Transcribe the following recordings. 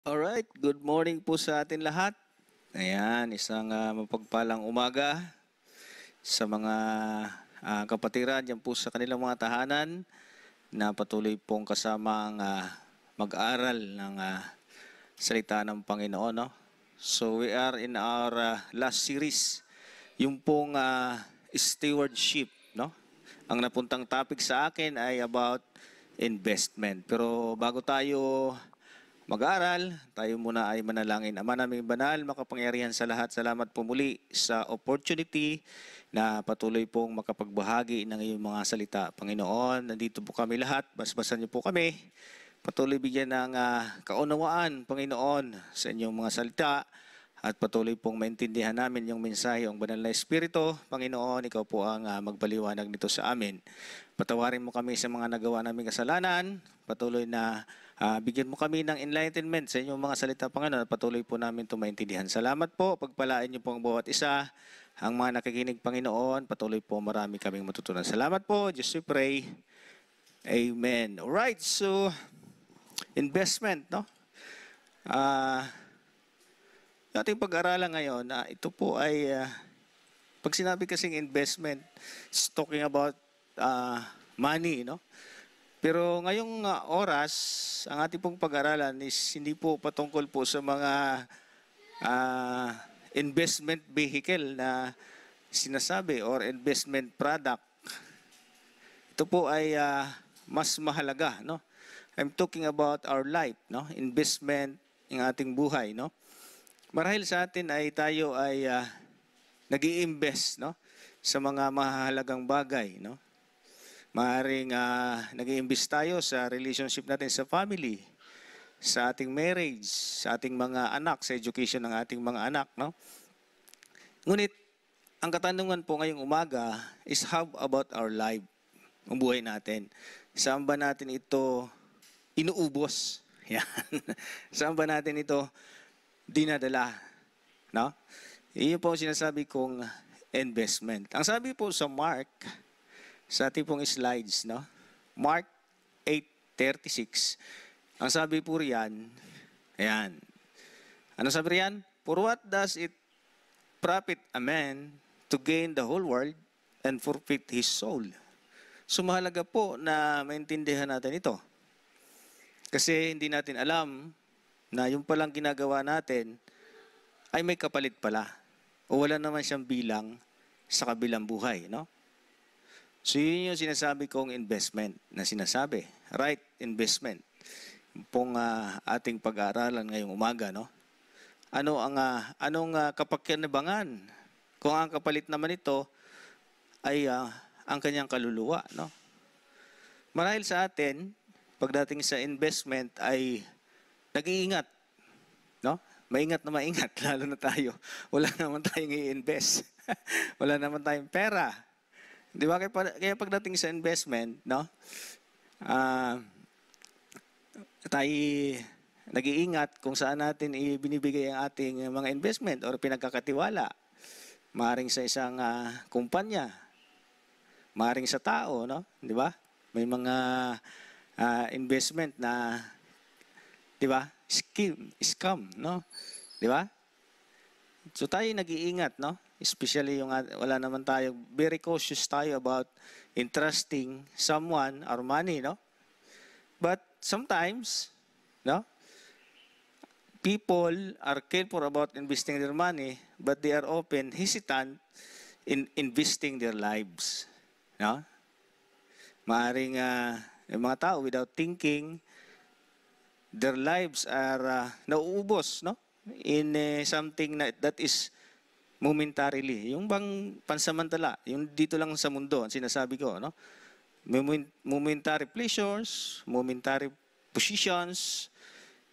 Alright, good morning po sa atin lahat. Ayan, isang mapagpalang umaga sa mga kapatiran dyan po sa kanilang mga tahanan na patuloy pong kasamang mag-aral ng salita ng Panginoon. No? So we are in our last series, yung pong stewardship. No? Ang napuntang topic sa akin ay about investment. Pero bago tayo mag-aaral, tayo muna ay manalangin. Ama naming banal, makapangyarihan sa lahat, salamat po muli sa opportunity na patuloy pong makapagbahagi ng iyong mga salita. Panginoon, nandito po kami lahat, basbasan niyo po kami. Patuloy bigyan ng kaunawaan, Panginoon, sa inyong mga salita at patuloy pong maintindihan namin yung mensahe ng banal na Espiritu. Panginoon, ikaw po ang magpaliwanag nito sa amin. Patawarin mo kami sa mga nagawa naming kasalanan. Patuloy na bigyan mo kami ng enlightenment sa inyong mga salita, Panginoon. Patuloy po namin ito maintindihan. Salamat po. Pagpalain niyo po ang bawat isa. Ang mga nakikinig, Panginoon, patuloy po marami kaming matutunan. Salamat po. Just we pray. Amen. Alright, so investment, no? Ating pag-aralan ngayon, ito po ay, pag sinabi kasing investment, it's talking about money, no? Pero ngayong oras, ang ating pong pag-aralan is hindi po patungkol po sa mga investment vehicle na sinasabi or investment product. Ito po ay mas mahalaga, no? I'm talking about our life, no? Investment ng ating buhay, no? Marahil sa atin ay tayo ay nag-i-invest, no, sa mga mahalagang bagay, no. Maaring nag-i-invest tayo sa relationship natin sa family, sa ating marriage, sa ating mga anak, sa education ng ating mga anak, no. Ngunit ang katanungan po ngayong umaga is how about our life, ang buhay natin? Saan ba natin ito inuubos? Yan. Saan ba natin ito dinadala, no? Iyon po ang sinasabi kong investment. Ang sabi po sa Mark, sa ating pong slides, no? Mark 8:36. Ang sabi po riyan, ayan. Ano sabi riyan? For what does it profit a man to gain the whole world and forfeit his soul? So mahalaga po na maintindihan natin ito. Kasi hindi natin alam na yung palang ginagawa natin ay may kapalit pala. O wala naman siyang bilang sa kabilang buhay, no? So yun yung sinasabi kong investment na sinasabi. Right investment. Yung pong ating pag-aaralan ngayong umaga, no? Anong kapakinabangan? Kung ang kapalit naman ito ay ang kanyang kaluluwa, no? Marahil sa atin, pagdating sa investment ay nag-iingat, no? Maingat na maingat, lalo na tayo. Wala naman tayong i-invest. Wala naman tayong pera. Di ba? Kaya pagdating sa investment, no? Tayo nag-iingat kung saan natin ibinibigay ang ating mga investment or pinagkakatiwala. Maaring sa isang kumpanya, maaring sa tao, no? Di ba? May mga investment na, di ba? Scam, no? Di ba? So tayo nag-iingat, no? Especially yung wala naman tayo, very cautious tayo about entrusting someone our money, no? But sometimes, no? People are careful about investing their money, but they are often hesitant in investing their lives, no? Maaring yung mga tao without thinking, their lives are nauubos, no? In something that is momentarily. Yung bang pansamantala, yung dito lang sa mundo, ang sinasabi ko, no? Momentary pleasures, momentary positions,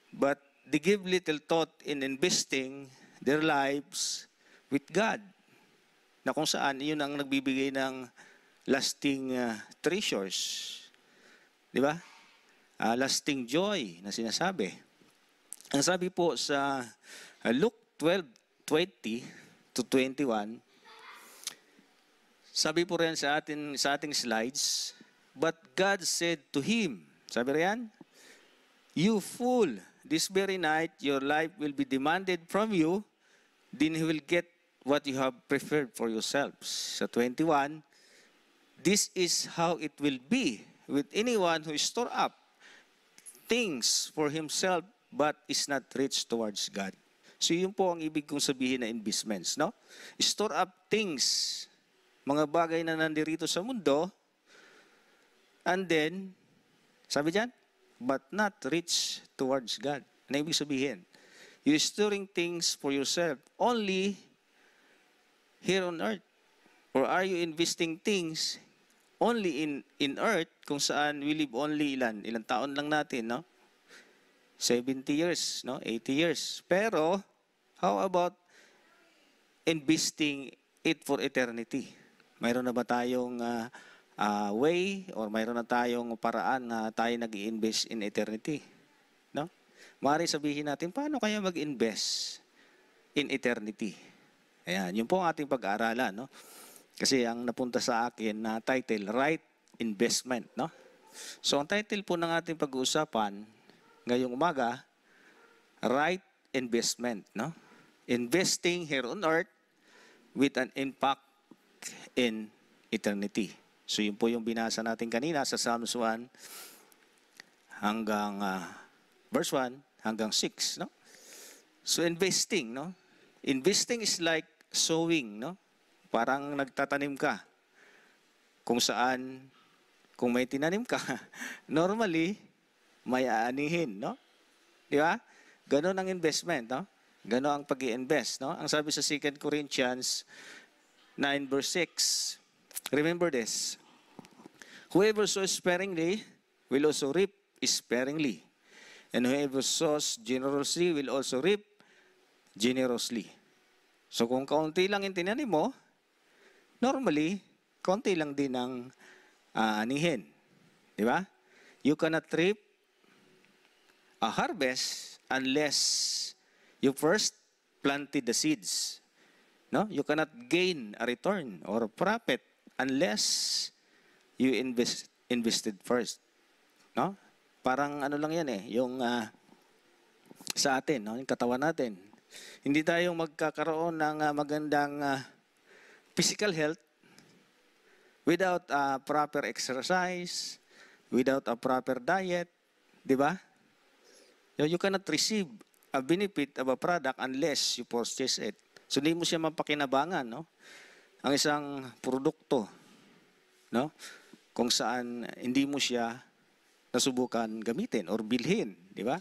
but they give little thought in investing their lives with God. Na kung saan, yun ang nagbibigay ng lasting treasures. Di ba? Lasting joy na sinasabi. Ang sabi po sa Luke 12:20 to 21, sabi po rin sa ating slides, but God said to him, sabi riyan, you fool, this very night, your life will be demanded from you, then you will get what you have prepared for yourselves. Sa 21, this is how it will be with anyone who store up things for himself but is not rich towards God. So yun po ang ibig kong sabihin na investments, no? Store up things, mga bagay na nandirito sa mundo, and then, sabi dyan, but not rich towards God. Ano ibig sabihin? You're storing things for yourself only here on earth. Or are you investing things only in earth kung saan we live only ilang taon lang natin, no? 70 years, no? 80 years. Pero, how about investing it for eternity? Mayroon na ba tayong way or mayroon na tayong paraan na tayo nag-i-invest in eternity? No? Maaari sabihin natin, paano kaya mag-invest in eternity? Ayan, yun po ang ating pag-aaralan, no? Kasi ang napunta sa akin na title, Right Investment, no? So ang title po ng ating pag-uusapan ngayong umaga, Right Investment, no? Investing here on earth with an impact in eternity. So yun po yung binasa natin kanina sa Psalms 1 hanggang verse 1 hanggang 6, no? So investing, no? Investing is like sowing, no? Parang nagtatanim ka. Kung saan, kung may tinanim ka, normally, may aanihin, no? Di ba? Ganon ang investment, no? Ganon ang pag-i-invest, no? Ang sabi sa 2 Corinthians 9 verse 6, remember this, whoever sows sparingly will also reap sparingly, and whoever sows generously will also reap generously. So kung kaunti lang yung tinanim mo, normally, kaunti lang din ang aanihin. Di ba? You cannot reap a harvest unless you first planted the seeds. No? You cannot gain a return or a profit unless you invested first. No? Parang ano lang yan yung sa atin, no? Yung katawan natin. Hindi tayo magkakaroon ng magandang physical health without a proper exercise, without a proper diet, di ba? You cannot receive a benefit of a product unless you purchase it. So, hindi mo siya mapakinabangan, no? Ang isang produkto, no? Kung saan hindi mo siya nasubukan gamitin or bilhin, di ba?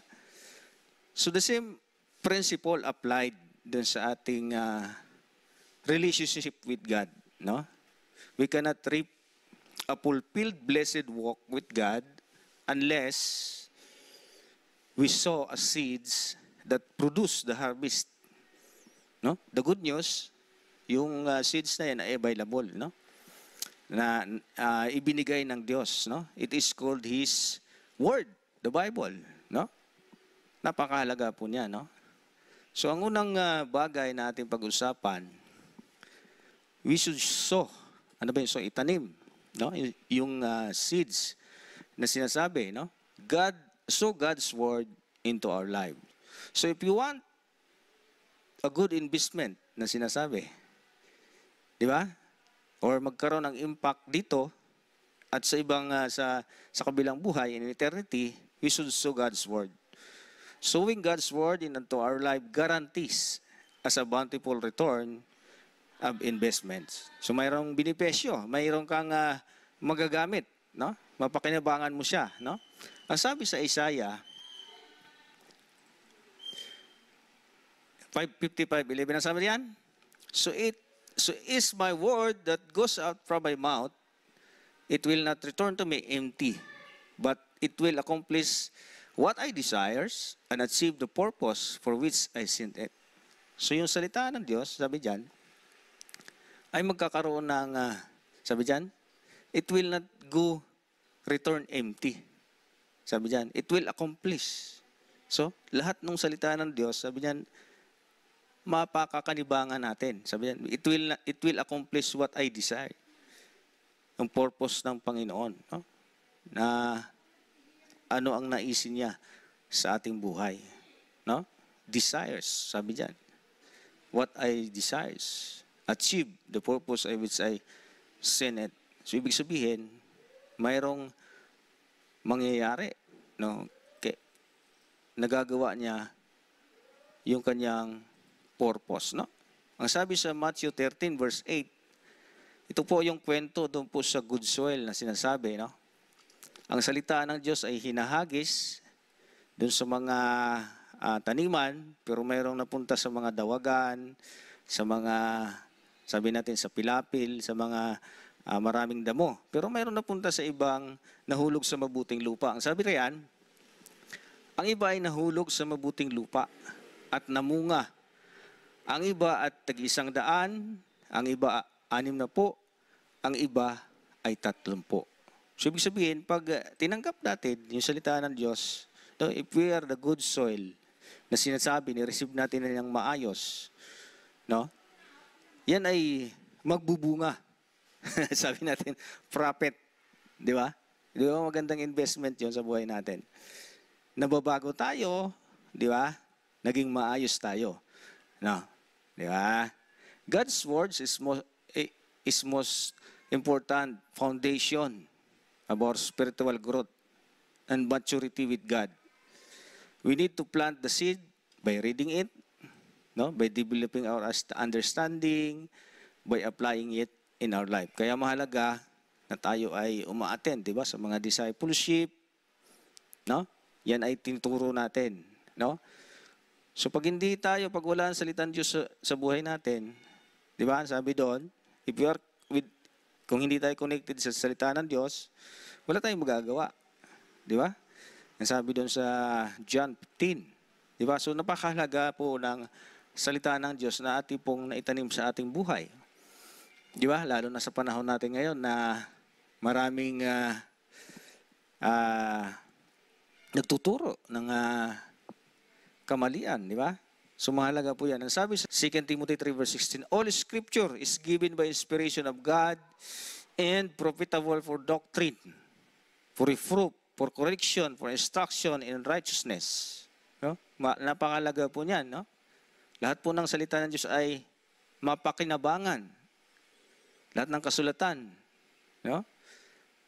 So, the same principle applied dun sa ating relationship with God, no? We cannot reap a fulfilled blessed walk with God unless we sow seeds that produce the harvest. No? The good news, yung seeds na yan ay available, no? Na ibinigay ng Diyos, no? It is called His Word, the Bible, no? Napakahalaga po niya, no? So ang unang bagay na ating pag-usapan, we should sow. Ano ba yung sow? Itanim, no? Yung seeds na sinasabi, no? Sow God's Word into our life. So if you want a good investment na sinasabi, di ba? Or magkaroon ng impact dito at sa ibang sa kabilang buhay in eternity, we should sow God's Word. Sowing God's Word into our life guarantees as a bountiful return of investments. So mayroong benepisyo, mayroong kang magagamit, no? Mapakinabangan mo siya, no? Ang sabi sa Isaiah 5:55-11, ang sabi diyan, so is my word that goes out from my mouth, it will not return to me empty, but it will accomplish what I desires and achieve the purpose for which I sent it. So yung salita ng Diyos, sabi diyan, ay magkakaroon ng, sabi diyan, it will not go return empty. Sabi diyan, it will accomplish. So, lahat ng salita ng Diyos, sabi diyan, mapakakanibangan natin. Sabi diyan, it will accomplish what I desire. Ang purpose ng Panginoon, no? Na ano ang naisin niya sa ating buhay. no? Desires, sabi diyan. What I desires. Achieve the purpose I which I sent it. So, ibig sabihin, mayroong mangyayari, no? Nagagawa niya yung kanyang purpose, no? Ang sabi sa Matthew 13 verse 8, ito po yung kwento doon po sa good soil na sinasabi, no? Ang salita ng Diyos ay hinahagis doon sa mga taniman, pero mayroong napunta sa mga dawagan, sa mga, sabi natin, sa pilapil, sa mga maraming damo. Pero mayroong napunta sa ibang nahulog sa mabuting lupa. Ang sabi riyan, ang iba ay nahulog sa mabuting lupa at namunga. Ang iba at tag-100, ang iba 60, ang iba ay 30. So, ibig sabihin, pag tinanggap natin yung salita ng Diyos, no, if we are the good soil na sinasabi, ni-receive natin na ng maayos, no, yan ay magbubunga. Sabi natin, profit. Di ba? Di ba magandang investment yon sa buhay natin? Nababago tayo, di ba? Naging maayos tayo. No? Di ba? God's words is most important foundation about spiritual growth and maturity with God. We need to plant the seed by reading it, no? By developing our understanding, by applying it in our life. Kaya mahalaga na tayo ay uma-attend, di ba, sa mga discipleship, no? Yan ay tinuturo natin, no? So pag hindi tayo, pag wala ang salita ng Diyos sa buhay natin, di ba, sabi doon, if you are kung hindi tayo connected sa salita ng Diyos, wala tayong magagawa. Di ba? Ang sabi doon sa John 15. Di ba? So napakahalaga po ng salita ng Diyos na ating pong naitanim sa ating buhay. Di ba? Lalo na sa panahon natin ngayon na maraming nagtuturo ng kamalian. Di ba? So mahalaga po yan. Ang sabi sa 2 Timothy 3 verse 16, all scripture is given by inspiration of God and profitable for doctrine, for reproof, for correction, for instruction in righteousness. No? Napakalaga po niyan. No? Lahat po ng salita ng Diyos ay mapakinabangan. Lahat ng kasulatan. No?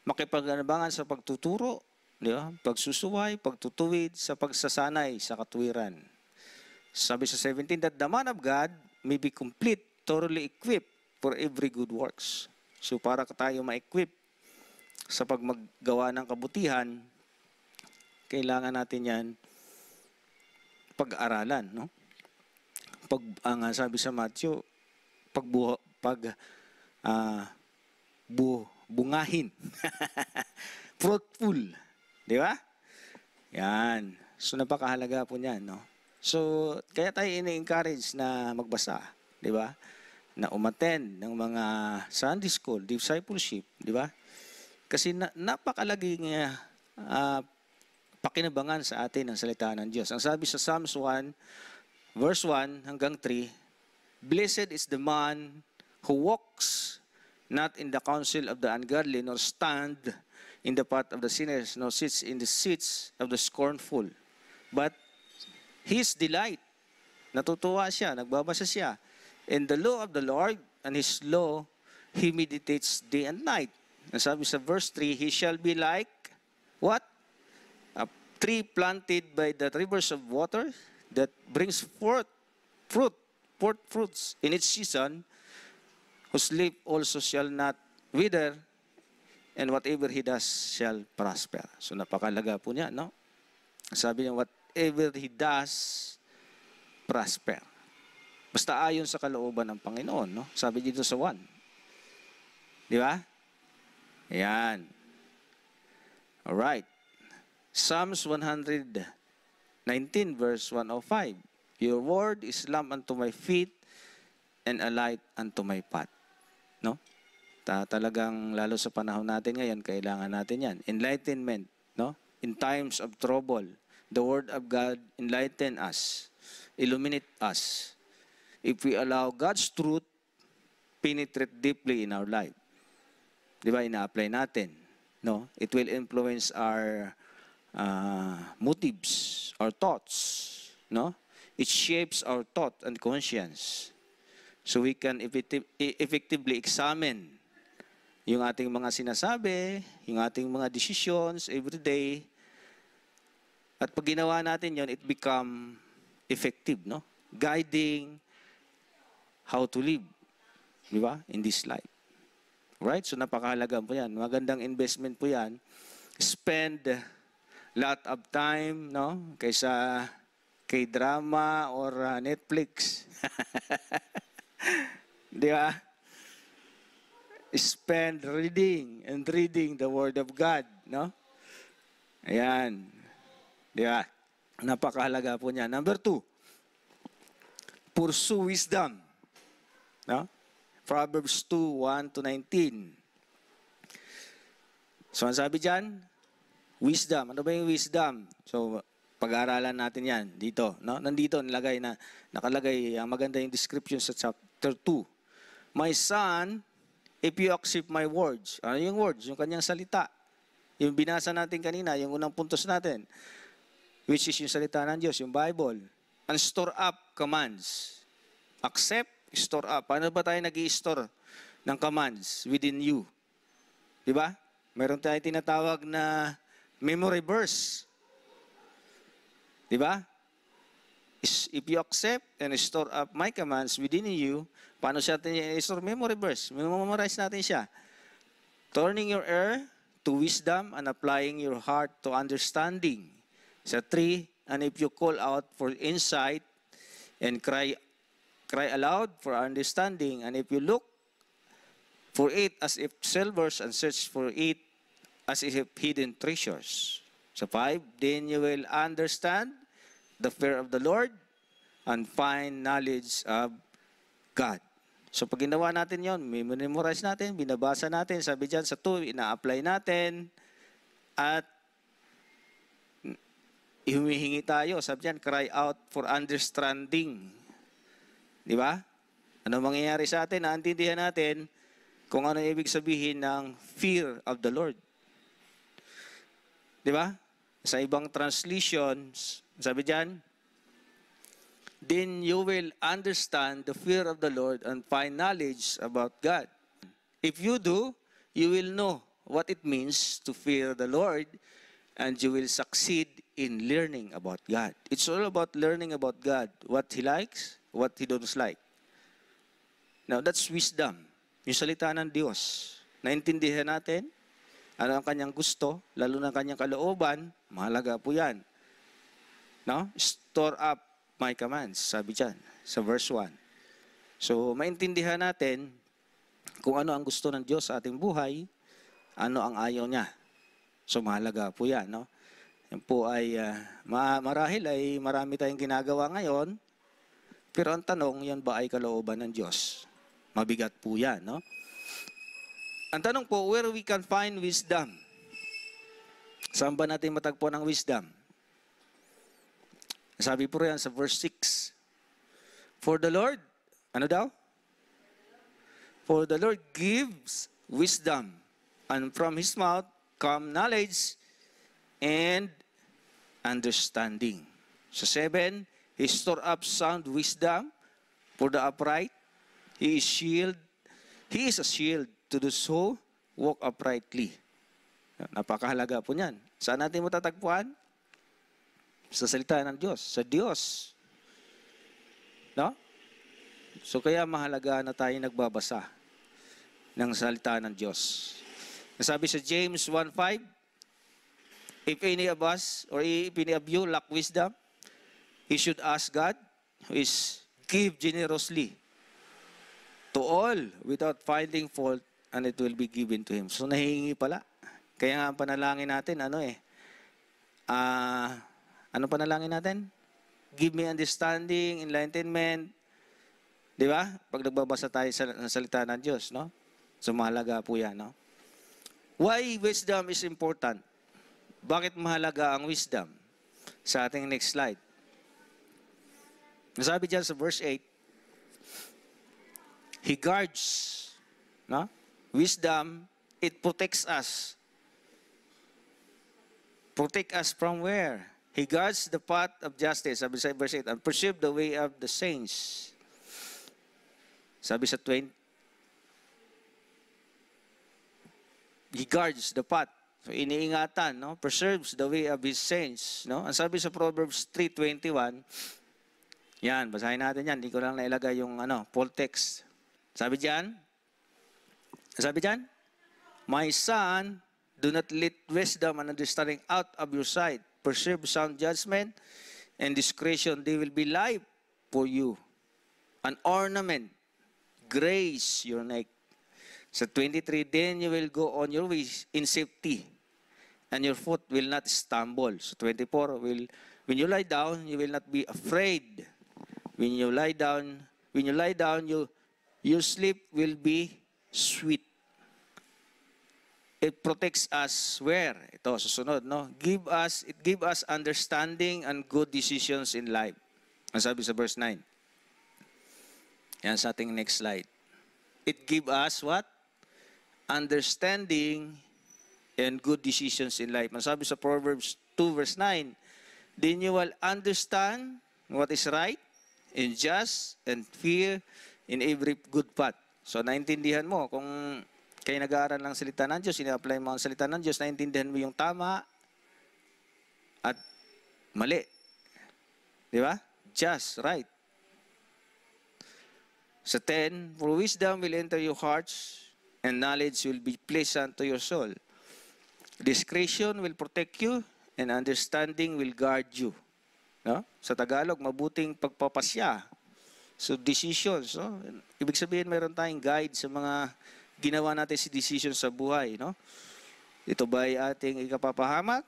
Makipaganabangan sa pagtuturo, di ba? Pagsusuway, pagtutuwid, sa pagsasanay sa katwiran. Sabi sa 17, that the man of God may be complete, thoroughly equipped for every good works. So para tayo ma-equip sa pagmagawa ng kabutihan, kailangan natin yan pag-aralan. No? Ang sabi sa Matthew, bungahin. Fruitful. Di ba? Yan. So napakahalaga po niyan, no? So, kaya tayo ini-encourage na magbasa, di ba? Na umattend ng mga Sunday school, discipleship, di ba? Kasi napakalaging pakinabangan sa atin ang salita ng Diyos. Ang sabi sa Psalms 1, verse 1 hanggang 3, blessed is the man who walks not in the counsel of the ungodly, nor stand in the path of the sinners, nor sits in the seats of the scornful. But his delight, natutuwa siya, nagbabasa siya, in the law of the Lord, and his law, he meditates day and night. Ang sabi sa verse 3, he shall be like, what? A tree planted by the rivers of water that brings forth fruits in its season, whose leaf also shall not wither, and whatever he does shall prosper. So napakalaga po niya, no? Sabi niya, whatever he does, prosper. Basta ayon sa kalooban ng Panginoon, no? Sabi dito sa 1. Di ba? Ayan. Alright. Psalms 119 verse 105. Your word is lamp unto my feet and a light unto my path. No? Talagang lalo sa panahon natin ngayon, kailangan natin yan. Enlightenment, no? In times of trouble, the word of God enlighten us, illuminate us. If we allow God's truth penetrate deeply in our life. Di ba, ina-apply natin, no? It will influence our motives, our thoughts, no? It shapes our thought and conscience. So we can effectively examine yung ating mga sinasabi, yung ating mga decisions every day. At pag ginawa natin yon, it become effective, no? Guiding how to live, di ba? In this life. Right? So napakahalaga po yan. Magandang investment po yan. Spend lot of time, no? Kaysa kay drama or Netflix. Di ba? Spend reading and reading the Word of God, no? Ayan. Di ba? Napakahalaga po niya. Number 2, pursue wisdom. No? Proverbs 2:1-19. So, ang sabi dyan, wisdom. Ano ba yung wisdom? So, pag-aaralan natin yan dito. No? Nandito, nakalagay, maganda yung description sa chapter 2. My son, if you accept my words. Ano yung words? Yung kanyang salita. Yung binasa natin kanina, yung unang puntos natin. Which is yung salita ng Diyos, yung Bible. And store up commands. Accept, store up. Paano ba tayo nag-i-store ng commands within you? Di ba? Meron tayo tinatawag na memory verse. Di ba? If you accept and store up my commands within you, paano siya i-store? Memory verse. Memorize natin siya. Turning your ear to wisdom and applying your heart to understanding. Sa 3, and if you call out for insight and cry aloud for understanding, and if you look for it as if silvers and search for it as if hidden treasures. Sa 5, then you will understand the fear of the Lord and find knowledge of God. So pag ginawa natin yon, memorize natin, binabasa natin, sabi dyan sa 2, ina-apply natin, at humihingi tayo, sabi dyan, cry out for understanding. Di ba? Ano mangyayari sa atin? Naintindihan natin kung ano ibig sabihin ng fear of the Lord. Di ba? Sa ibang translations, sabi dyan, then you will understand the fear of the Lord and find knowledge about God. If you do, you will know what it means to fear the Lord, and you will succeed in learning about God. It's all about learning about God, what He likes, what He doesn't like. Now, that's wisdom. Yung salita ng Diyos. Naintindihan natin ano ang kanyang gusto, lalo na kanyang kalooban, mahalaga po yan. No? Store up my commands, sabi dyan, sa verse 1. So, maintindihan natin kung ano ang gusto ng Diyos sa ating buhay, ano ang ayaw niya. So, mahalaga po yan, no? Yan po ay, marahil ay marami tayong ginagawa ngayon, pero ang tanong, yan ba ay kalooban ng Diyos? Mabigat po yan, no? Ang tanong po, where we can find wisdom? Saan ba natin matagpuan ang wisdom? Sabi po yan sa verse 6. For the Lord, ano daw? For the Lord gives wisdom, and from His mouth come knowledge and understanding. So 7, He store up sound wisdom for the upright. He is a shield to those who walk uprightly. Napakahalaga po niyan. Saan natin matatagpuan? Sa salita ng Diyos. Sa Diyos. No? So kaya mahalaga na tayo nagbabasa ng salita ng Diyos. Nasabi sa James 1:5, if any of us or if any of you lack wisdom, he should ask God, who is give generously to all without finding fault, and it will be given to him. So nahihingi pala. Kaya nga ang panalangin natin, ano panalangin natin? Give me understanding, enlightenment. Di ba? Pag nagbabasa tayo sa salita ng Diyos, no? So mahalaga po yan, no? Why wisdom is important? Bakit mahalaga ang wisdom? Sa ating next slide. Nasabi dyan sa verse 8, He guards, no? Wisdom, it protects us. Protect us from where? He guards the path of justice, sabi sa verse 8, and preserve the way of the saints. Sabi sa 20, He guards the path. So, iniingatan, no? Preserves the way of His saints, no? Ang sabi sa Proverbs 3:21, yan, basahin natin yan. Hindi ko lang nailagay yung full text. Sabi diyan, my son, do not let wisdom and understanding out of your sight. Preserve sound judgment and discretion. They will be life for you. An ornament, grace your neck. Sa 23, then you will go on your ways in safety, and your foot will not stumble. So 24, when you lie down, you will not be afraid. When you lie down, your sleep will be sweet. It protects us where? Ito, susunod, no? It give us understanding and good decisions in life. Ang sabi sa verse 9. Yan sa ating next slide. It give us what? Understanding and good decisions in life. Ang sabi sa Proverbs 2 verse 9, then you will understand what is right and just and fear in every good path. So, naintindihan mo kung kayo nag-aaral ng salita ng Diyos, ina-apply mo ang salita ng Diyos, naintindihan mo yung tama at mali. Di ba? Just, right. Sa 10, for wisdom will enter your hearts and knowledge will be pleasant to your soul. Discretion will protect you and understanding will guard you. No? Sa Tagalog, mabuting pagpapasya. So, decisions. No? Ibig sabihin, mayroon tayong guide sa mga ginawa natin si decisions sa buhay. No? Ito ba'y ating ikapapahamak?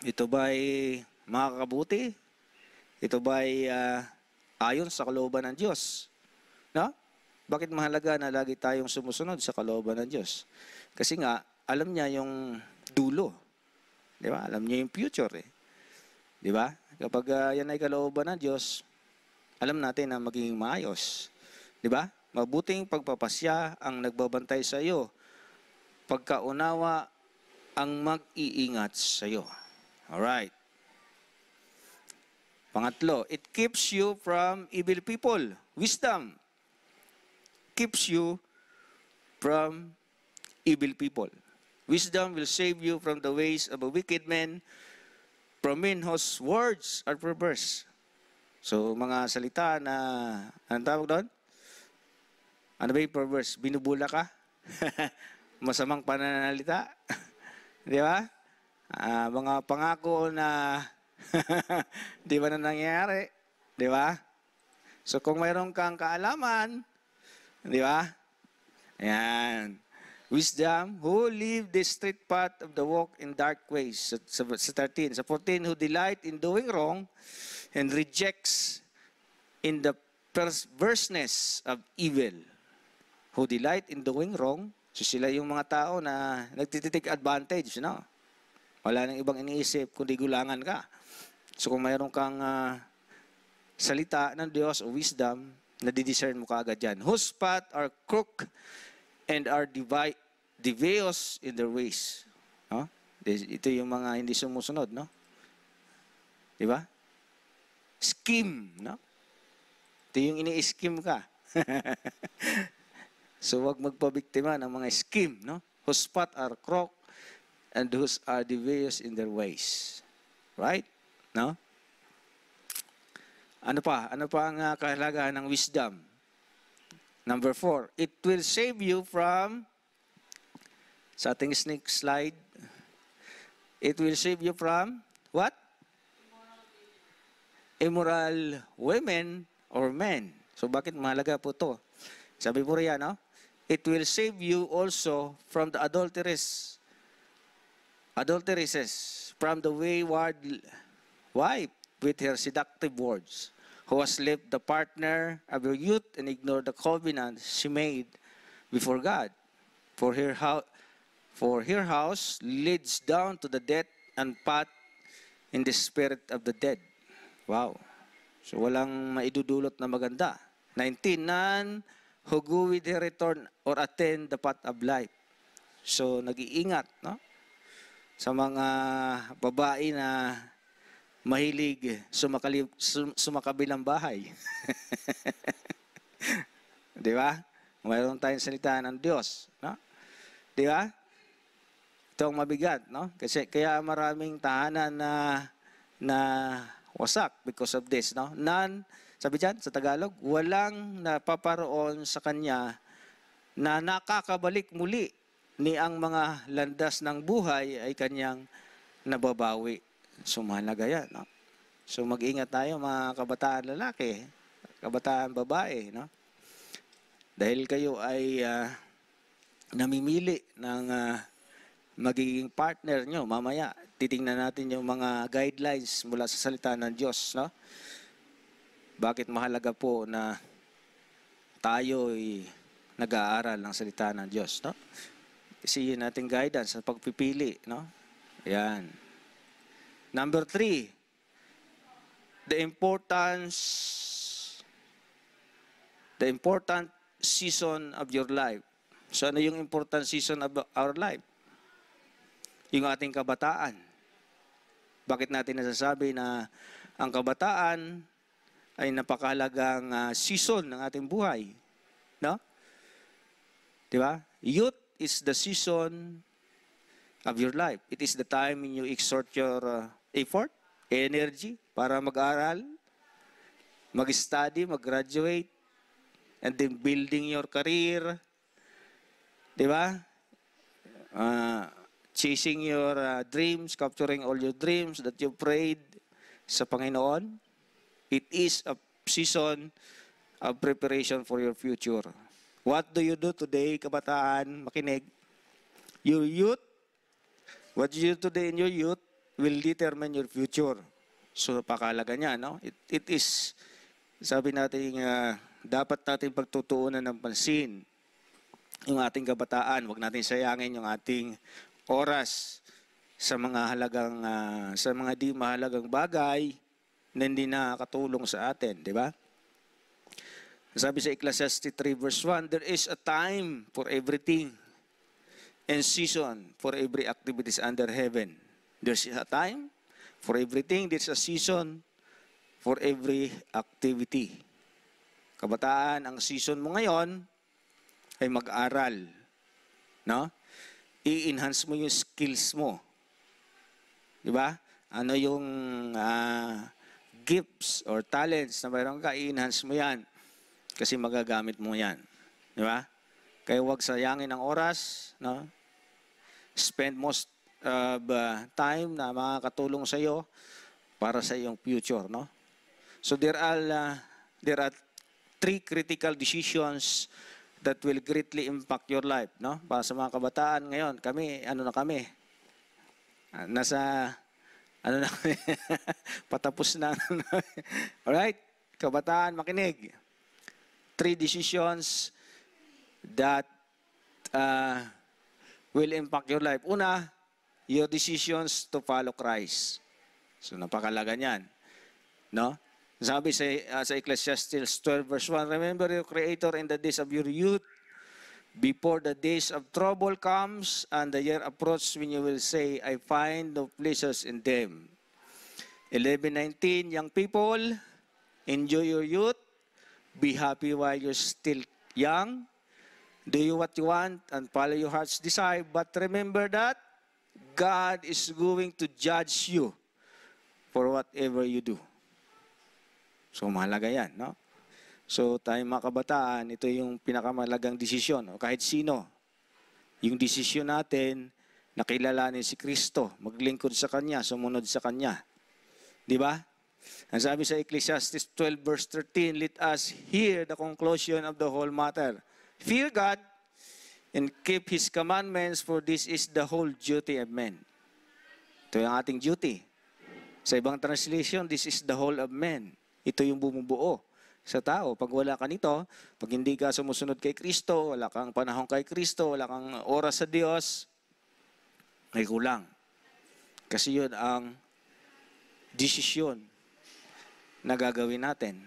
Ito ba'y makakabuti? Ito ba'y ayon sa kalooban ng Diyos? No? Bakit mahalaga na lagi tayong sumusunod sa kalooban ng Diyos? Kasi nga, alam niya yung dulo. Di ba? Alam niya yung future. Di ba? Kapag yan ay kalooban ng Diyos, alam natin na magiging maayos. Di ba? Mabuting pagpapasya ang nagbabantay sa iyo. Pagkaunawa ang mag-iingat sa iyo. Alright. Pangatlo, it keeps you from evil people. Wisdom keeps you from evil people. Wisdom will save you from the ways of a wicked man, from men whose words are perverse. So, mga salita na, anong tawag doon? Ano ba yung perverse? Binubula ka? Masamang pananalita? Di ba? Mga pangako na di ba na nangyayari? Di ba? So, kung mayroon kang kaalaman, di ba? Ayan. Wisdom, who live the straight path of the walk in dark ways. Sa 13. Sa 14, who delight in doing wrong and rejects in the perverseness of evil. Who delight in doing wrong. So sila yung mga tao na nagtitake advantage, no? Wala nang ibang iniisip kundi gulangan ka. So kung mayroon kang salita ng Diyos o wisdom, nadidiscern mo kaagad yan. Whose path are crooked and are devious in their ways. No? Ito yung mga hindi sumusunod, no? Di ba? Scheme, no? Ito yung ini-scheme ka. So, wag magpabiktima ng mga scheme, no? Whose path are crooked and whose are devious in their ways. Right? No? Ano pa? Ano pa ang kahalagahan ng wisdom? Number 4, it will save you from, sa ating next slide, it will save you from, what? Immoral women or men. So bakit mahalaga po to? Sabi po riyan, no? It will save you also from the adulteresses, from the wayward wife with her seductive words, who has left the partner of her youth and ignored the covenant she made before God. For her house leads down to the death and path in the spirit of the dead. Wow. So walang maidudulot na maganda. 19, none who go with her return or attend the path of life. So nag-iingat, no? Sa mga babae na mahilig sumakabilang bahay. Di ba? Mayroon tayong salita ng Diyos. No? Di ba? Ito ang mabigat. No? Kasi kaya maraming tahanan na wasak because of this. No? None, sabi dyan sa Tagalog, walang napaparoon sa kanya na nakakabalik muli ni ang mga landas ng buhay ay kanyang nababawi. So mahalaga yan. No? So mag-ingat tayo mga kabataan lalaki, kabataan babae. No? Dahil kayo ay namimili ng magiging partner nyo. Mamaya titingnan natin yung mga guidelines mula sa salita ng Diyos. No? Bakit mahalaga po na tayo ay nag-aaral ng salita ng Diyos. No? Kasi yun natin guidance sa pagpipili. No? Yan. Number 3, the important season of your life. So ano yung important season of our life? Yung ating kabataan. Bakit natin nasasabi na ang kabataan ay napakahalagang season ng ating buhay? No? Di ba? Youth is the season of your life. It is the time when you exert your effort, energy para mag-aral, mag-study, mag-graduate, and then building your career. Di ba? Chasing your dreams, capturing all your dreams that you prayed sa Panginoon. It is a season of preparation for your future. What do you do today, kabataan? Makinig. Your youth, what you do today in your youth will determine your future. So, napakahalaga niya, no? It is, sabi natin, dapat natin pagtutuunan ng pansin yung ating kabataan. Huwag natin sayangin yung ating oras sa mga halagang, sa mga di mahalagang bagay na hindi nakakatulong sa atin, di ba? Sabi sa Ecclesiastes 3 verse 1, there is a time for everything and season for every activities under heaven. There's a time for everything. There's a season for every activity. Kabataan, ang season mo ngayon ay mag-aral. No? I-enhance mo yung skills mo. Di ba? Ano yung gifts or talents na mayroon ka, i-enhance mo yan. Kasi magagamit mo yan. Di ba? Kaya huwag sayangin ang oras. No? Spend most time na makakatulong sa iyo para sa iyong future. No? So there are 3 critical decisions that will greatly impact your life. No? Para sa mga kabataan ngayon, kami, nasa, patapos na. Alright? Kabataan, makinig. 3 decisions that will impact your life. Una, your decisions to follow Christ. So, napakalaga niyan. No? Sabi sa Ecclesiastes 12 verse 1, remember your Creator in the days of your youth, before the days of trouble comes and the year approach when you will say, I find no pleasures in them. 11:19, young people, enjoy your youth, be happy while you're still young, do what you want and follow your heart's desire, but remember that God is going to judge you for whatever you do. So, mahalaga yan, no? So, tayo mga kabataan, ito yung pinakamalagang desisyon. O kahit sino, yung desisyon natin na kilalanin si Kristo, maglingkod sa Kanya, sumunod sa Kanya. Di ba? Ang sabi sa Ecclesiastes 12 verse 13, let us hear the conclusion of the whole matter. Fear God and keep His commandments, for this is the whole duty of men. Ito yung ating duty. Sa ibang translation, this is the whole of men. Ito yung bumubuo sa tao. Pag wala ka nito, pag hindi ka sumusunod kay Kristo, wala kang panahon kay Kristo, wala kang oras sa Diyos, may kulang. Kasi yun ang desisyon na gagawin natin.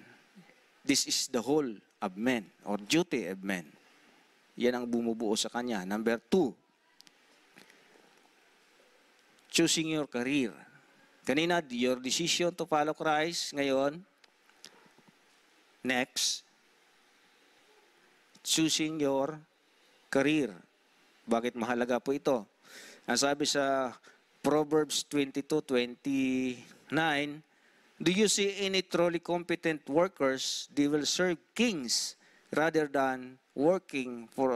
This is the whole of men or duty of men. Yan ang bumubuo sa kanya. Number 2, choosing your career. Kanina, your decision to follow Christ. Ngayon, next, choosing your career. Bakit mahalaga po ito? Ang sabi sa Proverbs 22:29, do you see any truly competent workers? They will serve kings rather than working for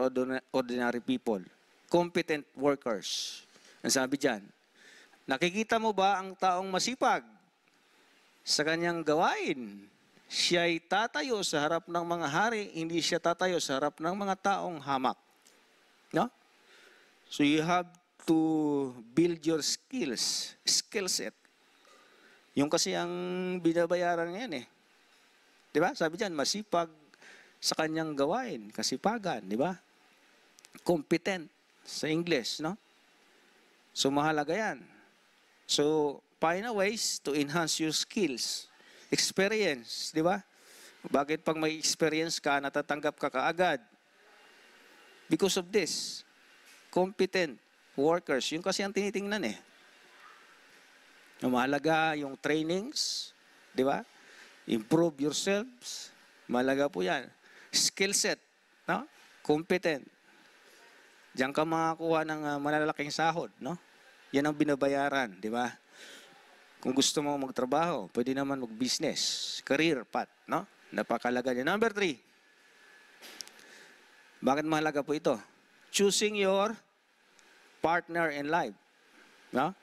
ordinary people. Competent workers. Ang sabi dyan, nakikita mo ba ang taong masipag sa kanyang gawain? Siya'y tatayo sa harap ng mga hari, hindi siya tatayo sa harap ng mga taong hamak. No? So you have to build your skill set. Yung kasi ang binabayaran ngayon eh. Di ba? Sabi dyan, masipag sa kanyang gawain, kasipagan, di ba? Competent sa English, no? So mahalaga yan. So find a ways to enhance your skills. Experience, di ba? Bakit pag may experience ka, natatanggap ka kaagad? Because of this, competent workers, yun kasi ang tinitingnan eh. Mahalaga yung trainings, di ba? Improve yourselves, mahalaga po yan. Skill set, no? Competent. Diyan ka makakuha ng malalaking sahod, no? Yan ang binabayaran, di ba? Kung gusto mo magtrabaho, pwede naman mag-business, career path, no? Napakalaga niya. Number 3. Bakit mahalaga po ito? Choosing your partner in life. No?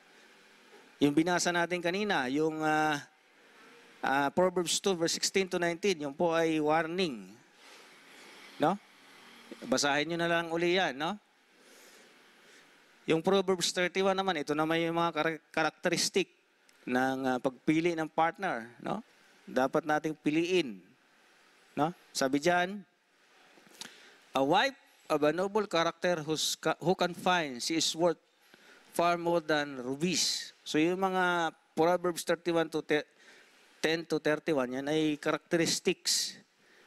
Yung binasa natin kanina, yung Proverbs 2 verse 16 to 19, yung po ay warning. No? Basahin nyo na lang uli yan, no? Yung Proverbs 31 naman, ito naman yung mga karakteristik ng pagpili ng partner, no? Dapat nating piliin, no? Sabi diyan, a wife of a noble character who can find, she is worth far more than rubies. So yung mga Proverbs 31 to 10 to 31, yan ay characteristics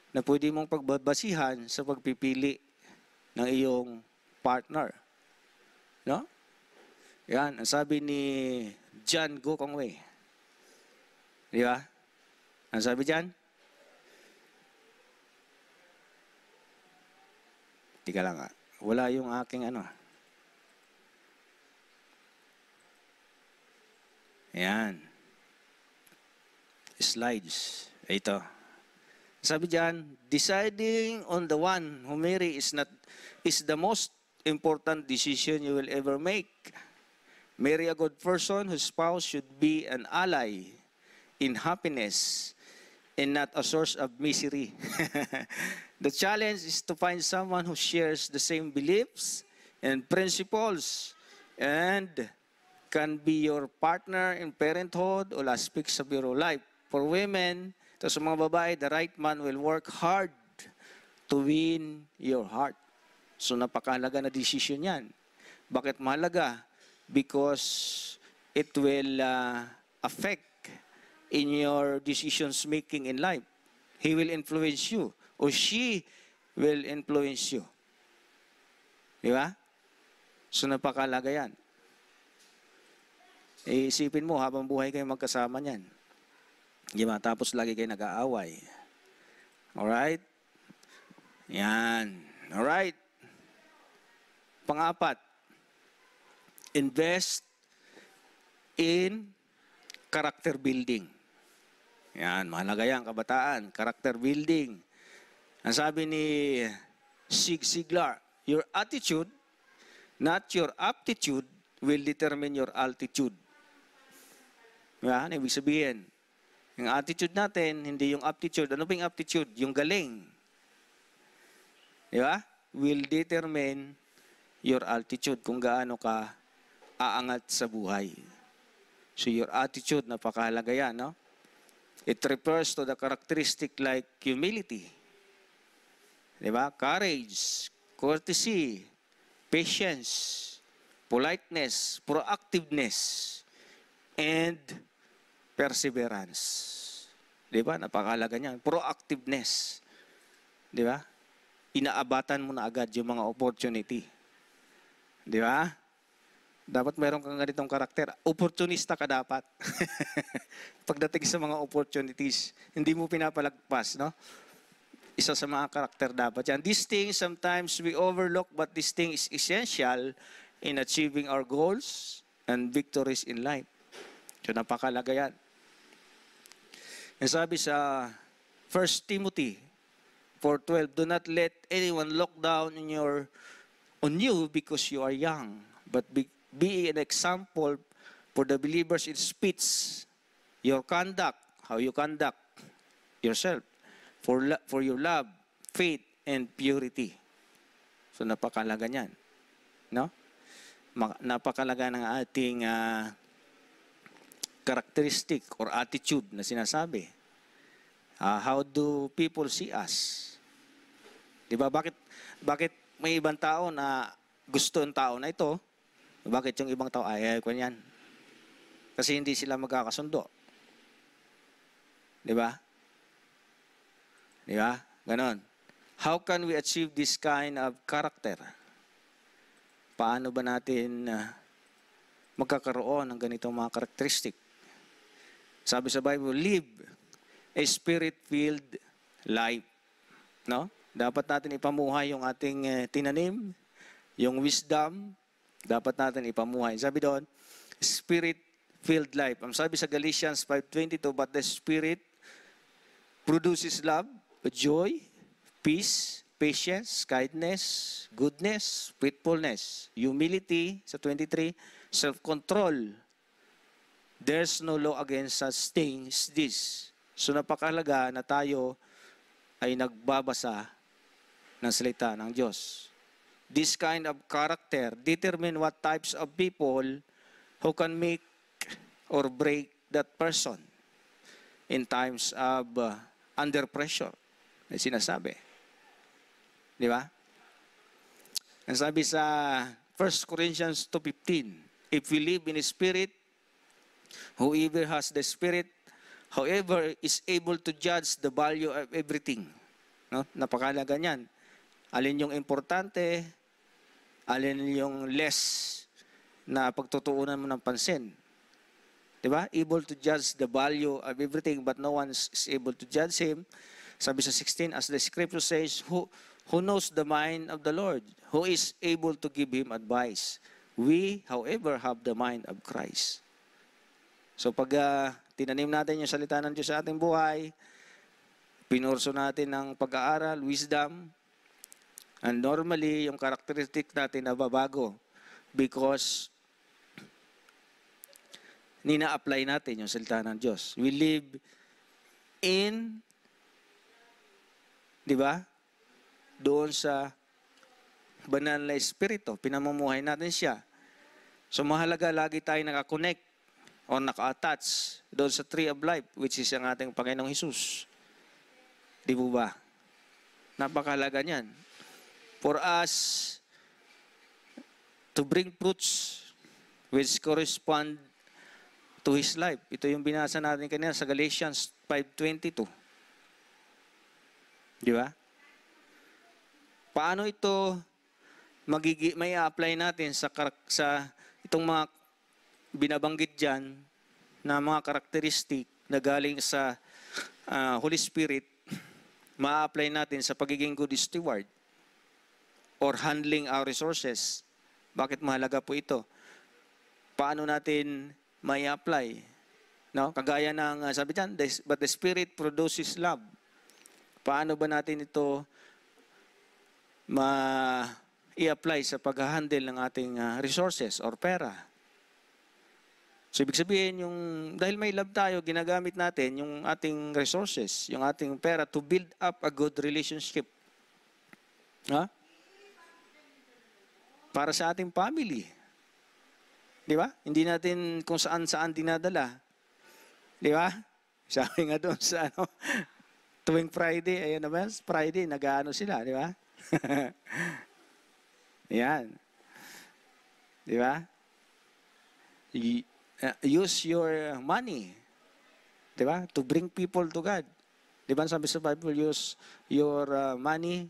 na pwede mong pagbabasihan sa pagpipili ng iyong partner. No? Yan, ang sabi ni John Gokongwei. Di ba? Ang sabi diyan? Tika lang nga. Wala yung aking ano. Ayan. Slides. Ito. Sabi diyan, deciding on the one who marry is the most important decision you will ever make. Marry a good person whose spouse should be an ally in happiness and not a source of misery. The challenge is to find someone who shares the same beliefs and principles and can be your partner in parenthood or aspects of your life. For women, to sa mga babae, the right man will work hard to win your heart. So napakahalaga na decision yan. Bakit mahalaga? Because it will affect in your decisions making in life. He will influence you or she will influence you. Di ba? So napakahalaga yan. Isipin mo habang buhay kayo magkasama niyan. Di ba? Tapos lagi kayo nag-aaway. Alright? Yan. Alright. Pang-apat, invest in character building. Yan, mahalaga yan, kabataan. Character building. Ang sabi ni Zig Ziglar, your attitude, not your aptitude, will determine your altitude. Yan, ibig sabihin, yung attitude natin, hindi yung aptitude. Ano ba yung aptitude? Yung galing. Di ba? Will determine your altitude, kung gaano ka aangat sa buhay. So your attitude, napakahalaga yan, no? It refers to the characteristic like humility, di ba? Courage, courtesy, patience, politeness, proactiveness, and perseverance. Di ba? Napakahalaga niyan. Proactiveness. Di ba? Inaabatan mo na agad yung mga opportunity. Di ba? Dapat meron kang ganitong karakter. Opportunista ka dapat. Pagdating sa mga opportunities, hindi mo pinapalagpas, no? Isa sa mga karakter dapat yan. These things sometimes we overlook, but this thing is essential in achieving our goals and victories in life. So napakalaga yan. And sabi sa 1 Timothy 4:12, do not let anyone look down on you because you are young, but be an example for the believers in speech, your conduct, how you conduct yourself, for your love, faith, and purity. So napakalaga niyan, no? Napakalaga ng ating characteristic or attitude na sinasabi. How do people see us? 'Di ba? Bakit may ibang tao na gusto ng tao na ito? Bakit yung ibang tao ayaw ko niyan? Kasi hindi sila magkakasundo. 'Di ba? 'Di ba? Ganon. How can we achieve this kind of character? Paano ba natin magkakaroon ng ganitong mga karakteristik? Sabi sa Bible, live a spirit-filled life. No? Dapat natin ipamuhay yung ating tinanim, yung wisdom, dapat natin ipamuhay. Sabi doon, spirit-filled life. Ang sabi sa Galatians 5:22, but the Spirit produces love, joy, peace, patience, kindness, goodness, faithfulness, humility, sa 23, self-control. There's no law against such things this. So napakahalaga na tayo ay nagbabasa ng salita ng Diyos. This kind of character determine what types of people who can make or break that person in times of under pressure. Ay sinasabi. Di ba? Ang sabi sa 1 Corinthians 2:15, if we live in the Spirit, whoever has the Spirit, however, is able to judge the value of everything. No? Napakalaga niyan. Alin yung importante, alin yung less na pagtutuunan mo ng pansin. Diba? Able to judge the value of everything, but no one is able to judge him. Sabi sa 16, as the scripture says, who knows the mind of the Lord? Who is able to give him advice? We, however, have the mind of Christ. So pag tinanim natin yung salita ng Diyos sa ating buhay, pinurso natin ng pag-aaral, wisdom, and normally yung characteristic natin nababago because nina-apply natin yung salita ng Diyos. We live in, di ba? Doon sa banal na espiritu, pinamumuhay natin siya. So mahalaga lagi tayo nakakonect o naka-attach doon sa tree of life, which is ang ating Panginoong Hesus. Di po ba? Napakahalaga niyan. For us to bring fruits which correspond to His life. Ito yung binasa natin kanina sa Galatians 5:22. Di ba? Paano ito may apply natin sa itong mga binabanggit dyan na mga karakteristik na galing sa Holy Spirit, ma-apply natin sa pagiging good steward or handling our resources. Bakit mahalaga po ito? Paano natin may apply? No? Kagaya ng sabi dyan, but the Spirit produces love. Paano ba natin ito i-apply sa pag-handle ng ating resources or pera? So, ibig sabihin, dahil may love tayo, ginagamit natin yung ating resources, yung ating pera to build up a good relationship. Ha? Para sa ating family. Di ba? Hindi natin kung saan-saan dinadala. Di ba? Sabi nga doon sa tuwing Friday, ayun na ba? Friday, nag-ano sila, di ba? Yan. Di ba? Use your money, di ba? To bring people to God. Di ba? Sabi sa Bible, use your money,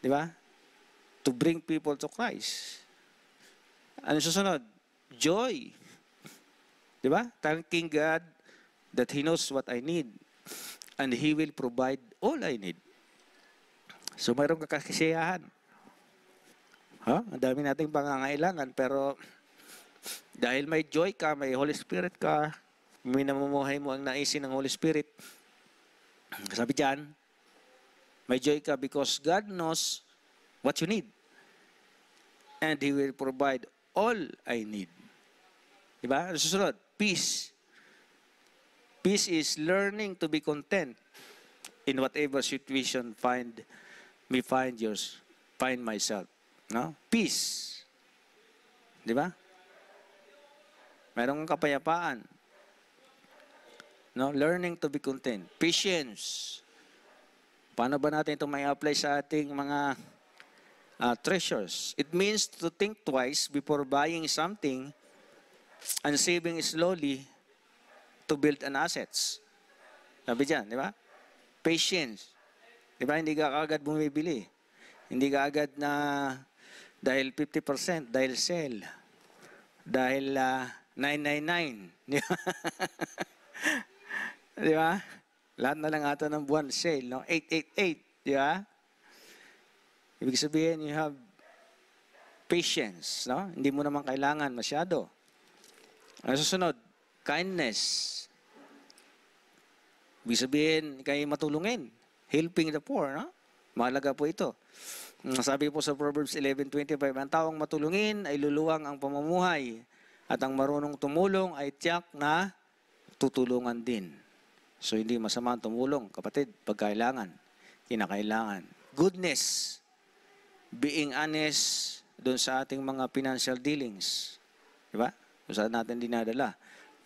di ba? To bring people to Christ. Ano susunod? joy. Di ba? Thanking God that He knows what I need and He will provide all I need. So mayroong kakasiyahan. Ang dami nating pangangailangan, pero dahil may joy ka, may Holy Spirit ka, may namumuhay mo ang naisin ng Holy Spirit, sabi dyan, may joy ka because God knows what you need. And He will provide all I need. Diba? Susunod, peace. Peace is learning to be content in whatever situation find myself. No? Peace. Diba? Mayroong kapayapaan. No? Learning to be content. Patience. Paano ba natin ito may apply sa ating mga treasures? It means to think twice before buying something and saving slowly to build an assets. Sabi dyan, di ba? Patience. Di ba? Hindi ka agad bumibili. Hindi ka agad na dahil 50%, dahil sale, dahil 999. Di ba? Di ba? Lahat na lang ata ng buwan sale, no? 888, di ba? Ibig sabihin, you have patience, no? Hindi mo naman kailangan masyado. Ang susunod, kindness. Ibig sabihin, kayo matulungin. Helping the poor, no? Mahalaga po ito. Sabi po sa Proverbs 11:25, ang taong matulungin ay luluwang ang pamumuhay at ang marunong tumulong ay tiyak na tutulungan din. So, hindi masama ang tumulong, kapatid, pag kailangan, kinakailangan. Goodness. Being honest doon sa ating mga financial dealings. Diba? Kung saan natin dinadala.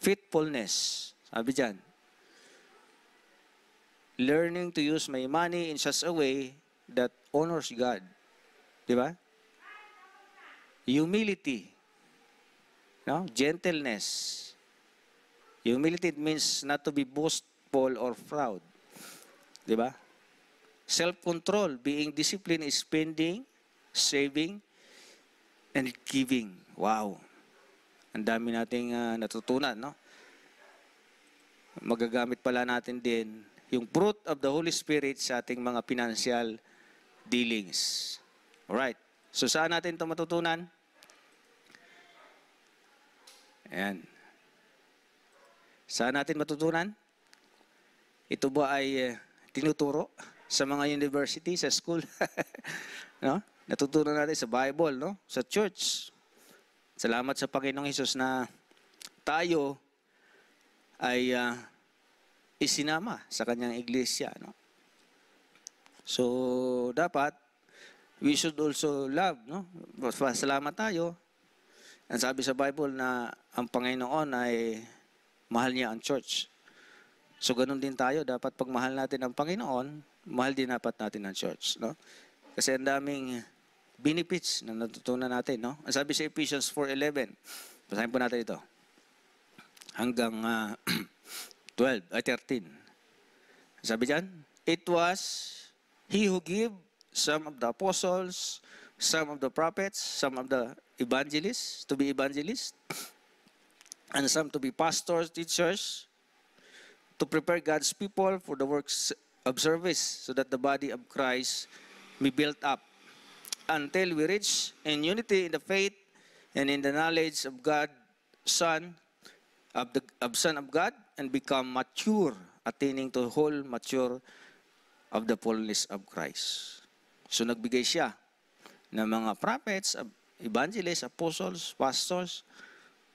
Faithfulness. Sabi dyan. Learning to use my money in such a way that honors God. Diba? Humility. No? Gentleness. Humility means not to be boastful or proud. Diba? Self-control. Being disciplined is spending, saving, and giving. Wow. Ang dami nating natutunan, no? Magagamit pala natin din yung fruit of the Holy Spirit sa ating mga financial dealings. Alright. So, saan natin ito matutunan? Ayan. Saan natin matutunan? Ito ba ay tinuturo sa mga university, sa school? No? Natutunan natin sa Bible, no? Sa church. Salamat sa Panginoong Hesus na tayo ay isinama sa kanyang iglesia, no? So, dapat we should also love, no? Salamat tayo. Ang sabi sa Bible na ang Panginoon ay mahal niya ang church. So, ganun din tayo. Dapat pag mahal natin ang Panginoon, mahal din dapat natin ang church, no? Kasi ang daming benefits na natutunan natin, no? Ang sabi sa Ephesians 4:11, basahin po natin ito. Hanggang 13. Sabi dyan, it was He who gave some of the apostles, some of the prophets, some of the evangelists to be evangelists, and some to be pastors, teachers, to prepare God's people for the works of service, so that the body of Christ be built up until we reach in unity in the faith and in the knowledge of God, Son of God, and become mature, attaining to whole mature of the fullness of Christ. So nagbigay siya ng mga prophets, evangelists, apostles, pastors,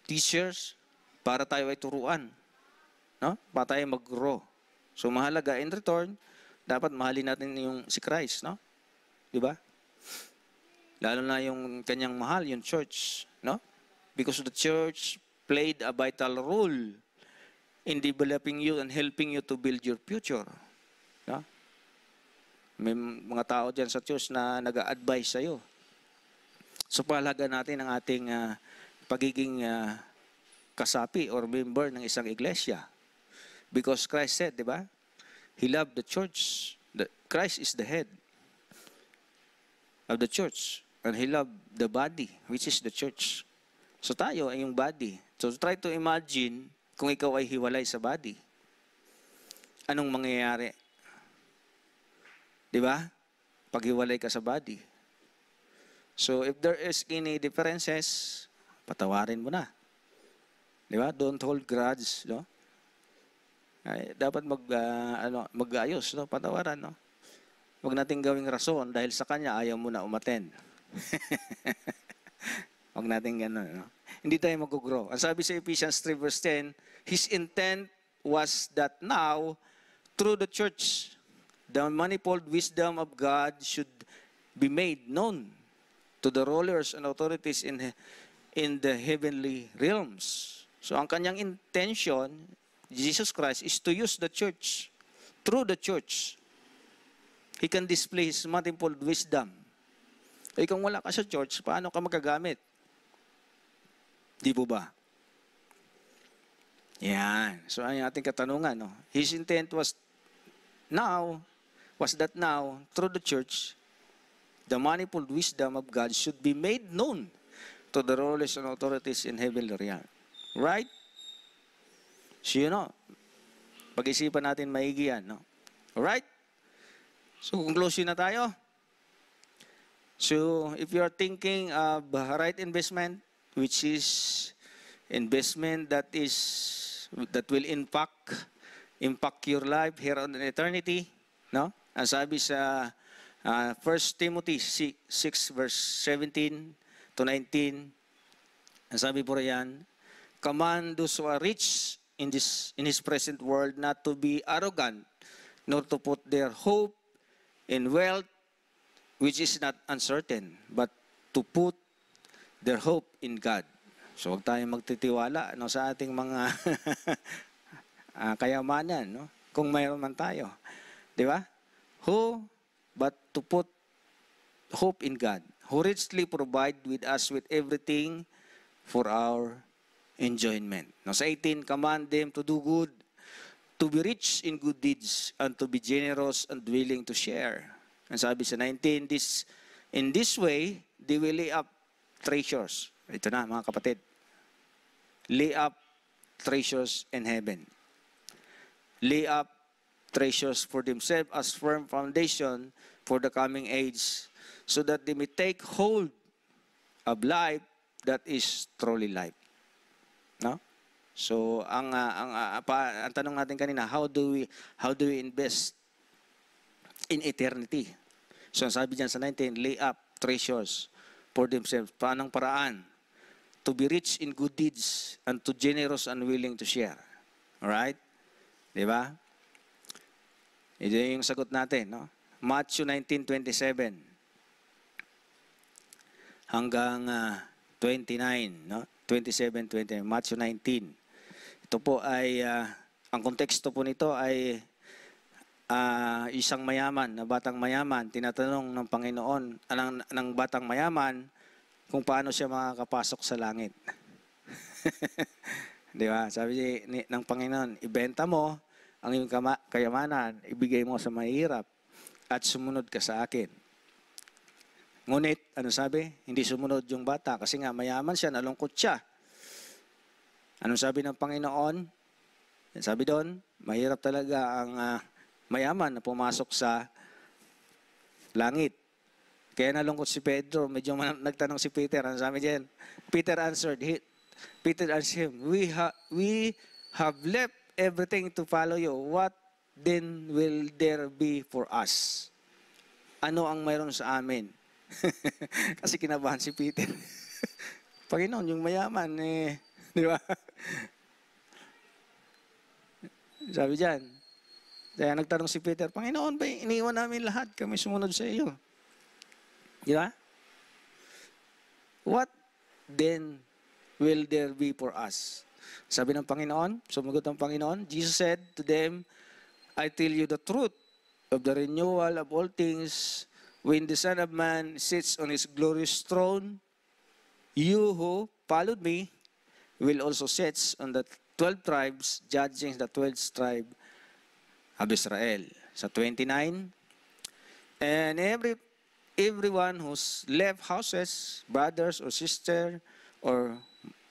teachers, para tayo ay turuan, no? Para tayo mag-grow. So mahalaga in return, dapat mahalin natin yung si Christ, no? Di ba? Lalo na yung kanyang mahal, yung church, no? Because the church played a vital role in developing you and helping you to build your future. No? May mga tao dyan sa church na nag-a-advise sa'yo. So, pahalaga natin ang ating pagiging kasapi or member ng isang iglesia. Because Christ said, di ba? He loved the church. Christ is the head of the church. And He loved the body, which is the church. So tayo ay yung body. So try to imagine kung ikaw ay hiwalay sa body. Anong mangyayari? Di ba? Paghiwalay ka sa body. So if there is any differences, patawarin mo na. Di ba? Don't hold grudge, no? Ay, dapat mag-ayos, no? Patawaran, no? Huwag nating gawing rason dahil sa kanya ayaw mo na umattend. Huwag nating gano'n, no? Hindi tayo mag-grow. Ang sabi sa Ephesians 3 verse 10, His intent was that now, through the church, the manifold wisdom of God should be made known to the rulers and authorities in the heavenly realms. So ang kanyang intention, Jesus Christ, is to use the church. Through the church, He can display His manifold wisdom. Eh kung wala ka sa church, paano ka magagamit? Di po ba? Yan. So ang ating katanungan, no? His intent was that now, through the church, the manifold wisdom of God should be made known to the rulers and authorities in heavenly realm. Right? So pag-isipan natin maigi yan, no? Alright? So conclusion na tayo. So if you are thinking of right investment, which is investment that will impact your life here on eternity, no? Ang sabi sa 1 Timothy 6 verse 17 to 19, ang sabi po riyan, command those who are rich in his present world not to be arrogant, nor to put their hope in wealth which is not uncertain, but to put their hope in God. So huwag tayong magtitiwala, no, sa ating mga kayamanan, no? Kung mayroon man tayo. Di ba? But to put hope in God, who richly provide with us with everything for our enjoyment. Now sa 18, command them to do good, to be rich in good deeds, and to be generous and willing to share. And sabi sa 19, in this way, they will lay up treasures. Ito na mga kapatid. Lay up treasures in heaven. Lay up treasures for themselves as firm foundation for the coming age, so that they may take hold of life that is truly life. No? So ang tanong natin kanina, how do we invest in eternity? So sabi diyan sa 19, lay up treasures for themselves. Paanong paraan? To be rich in good deeds and to generous and willing to share. Alright? Di ba? Ito yung sagot natin, no? Matthew 19:27 hanggang 29, no? 27-29, Matthew 19. Ito po ay, ang konteksto po nito ay isang mayaman, na batang mayaman, tinatanong ng Panginoon, ng batang mayaman, kung paano siya makakapasok sa langit. Di ba? Sabi ng Panginoon, ibenta mo ang iyong kayamanan, ibigay mo sa mahirap, at sumunod ka sa akin. Ngunit, ano sabi? Hindi sumunod yung bata kasi nga mayaman siya, nalungkot siya. Anong sabi ng Panginoon? Sabi doon, mahirap talaga ang mayaman na pumasok sa langit. Kaya nalungkot si Pedro, medyo nagtanong si Peter. Ano sabi diyan? Peter answered him, we have left everything to follow you. What then will there be for us? Ano ang mayroon sa amin? Kasi kinabahan si Peter. Panginoon, yung mayaman, di ba? Sabi diyan. Kaya nagtanong si Peter, Panginoon ba, iniwan namin lahat, kami sumunod sa iyo. Di ba? What then will there be for us? Sabi ng Panginoon, sumagot ng Panginoon, Jesus said to them, I tell you the truth of the renewal of all things, when the Son of Man sits on His glorious throne, you who followed me will also sit on the 12 tribes, judging the 12th tribe of Israel. Sa 29, and everyone who's left houses, brothers or sister, or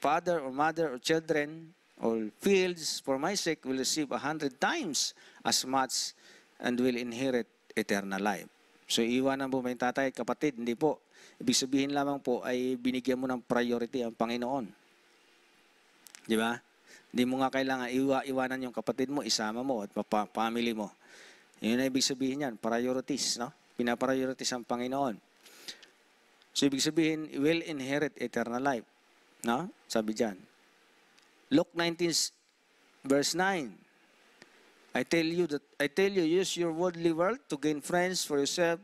father or mother or children or fields for my sake will receive 100 times as much and will inherit eternal life. So iwanan mo ba yung tatay at kapatid? Hindi po. Ibig sabihin lamang po ay binigyan mo ng priority ang Panginoon. Di ba? Hindi mo nga kailangan iwanan yung kapatid mo, isama mo at family mo. Yun na ibig sabihin yan, priorities, no? Pinapriorities ang Panginoon. So ibig sabihin, will inherit eternal life. No? Sabi dyan. Luke 19 verse 9. I tell you, use your worldly wealth to gain friends for yourself,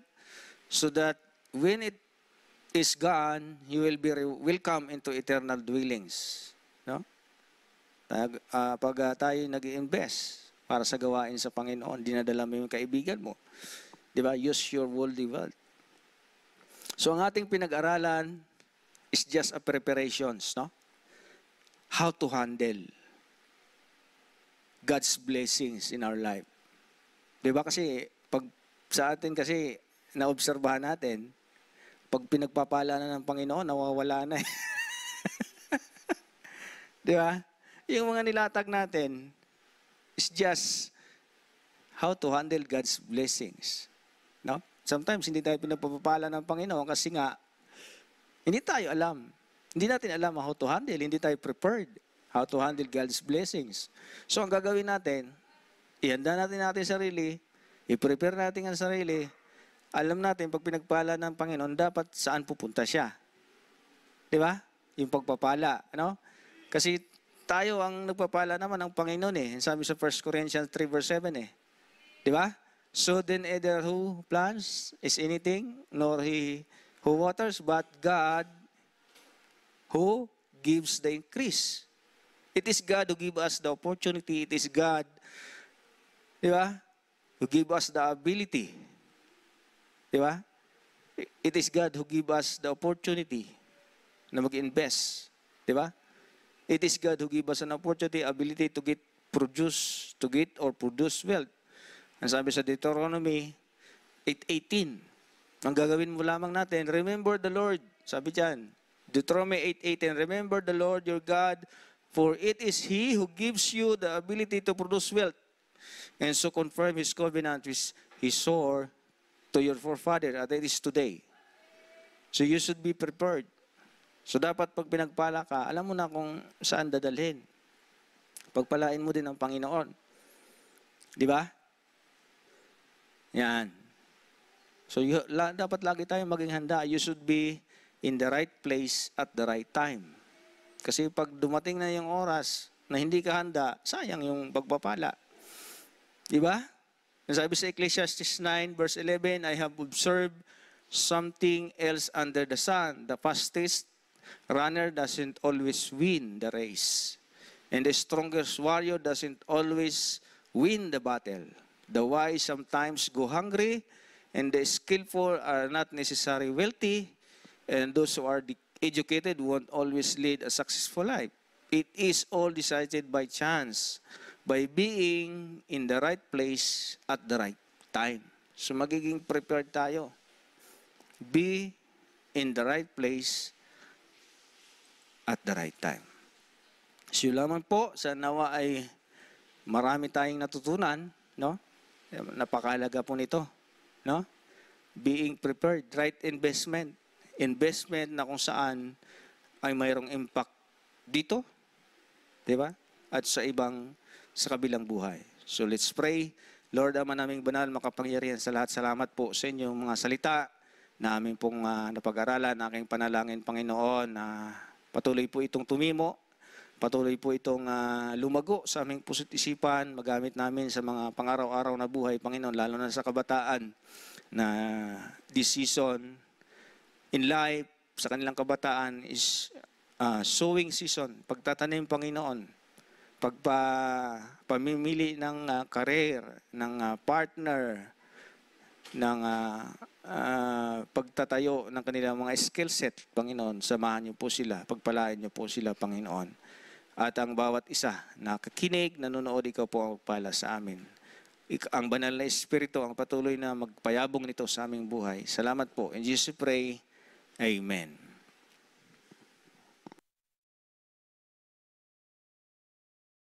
so that when it is gone, you will be welcome into eternal dwellings. No? Pag tayo nag-invest para sa gawain sa Panginoon, dinadala mo yung kaibigan mo. Di ba? Use your worldly wealth. So ang ating pinag-aralan is just a preparations, no? How to handle God's blessings in our life. Di ba kasi, pag sa atin kasi, naobserbahan natin, pag pinagpapala na ng Panginoon, nawawala na eh. Di ba? Yung mga nilatag natin is just how to handle God's blessings. No? Sometimes hindi tayo pinagpapala ng Panginoon kasi nga, hindi tayo alam. Hindi natin alam how to handle, hindi tayo prepared how to handle God's blessings. So ang gagawin natin, ihanda natin sarili, i-prepare natin ang sarili, alam natin pag pinagpala ng Panginoon, dapat saan pupunta siya. Di ba? Yung pagpapala. Ano? Kasi tayo ang nagpapala naman ng Panginoon eh. Sabi sa 1 Corinthians 3 verse 7 eh. Di ba? So then either who plants is anything, nor he who waters, but God who gives the increase. It is God who gives us the opportunity. It is God, di ba, who gives us the ability. Di ba? It is God who gives us the opportunity na mag-invest. Di ba? It is God who gives us an opportunity, ability to get or produce wealth. Ang sabi sa Deuteronomy 8:18, ang gagawin mo lamang natin, remember the Lord. Sabi dyan, Deuteronomy 8:18, remember the Lord your God, for it is He who gives you the ability to produce wealth, and so confirm His covenant which He swore to your forefather, and it is today. So you should be prepared. So dapat pag pinagpala ka, alam mo na kung saan dadalhin. Pagpalain mo din ang Panginoon. Di ba? Yan. So dapat lagi tayong maging handa. You should be in the right place at the right time. Kasi pag dumating na yung oras na hindi ka handa, sayang yung pagpapala. Di ba? Sabi sa Ecclesiastes 9 verse 11, I have observed something else under the sun. The fastest runner doesn't always win the race. And the strongest warrior doesn't always win the battle. The wise sometimes go hungry, and the skillful are not necessarily wealthy, and those who are educated won't always lead a successful life. It is all decided by chance, by being in the right place at the right time. So magiging prepared tayo. Be in the right place at the right time. So lamang po, sa nawa ay marami tayong natutunan, no? Napakahalaga po nito, no? Being prepared, right investment. Investment na kung saan ay mayroong impact dito, di ba? At sa kabilang buhay. So let's pray. Lord, Ama naming banal, makapangyarihan sa lahat, salamat po sa inyong mga salita na amin pong napag-aralan, aking panalangin, Panginoon, na patuloy po itong tumimo, patuloy po itong lumago sa aming puso't isipan, magamit namin sa mga pang-araw-araw na buhay, Panginoon, lalo na sa kabataan na this season in life, sa kanilang kabataan is sowing season, pagtatanim, Panginoon, pamimili ng career, ng partner, ng pagtatayo ng kanilang mga skill set, Panginoon, samahan niyo po sila, pagpalain niyo po sila, Panginoon. At ang bawat isa na kakinig, nanonood, ikaw po ang magpala sa amin. Ang banal na Espiritu ang patuloy na magpayabong nito sa aming buhay. Salamat po. In Jesus we pray. Amen.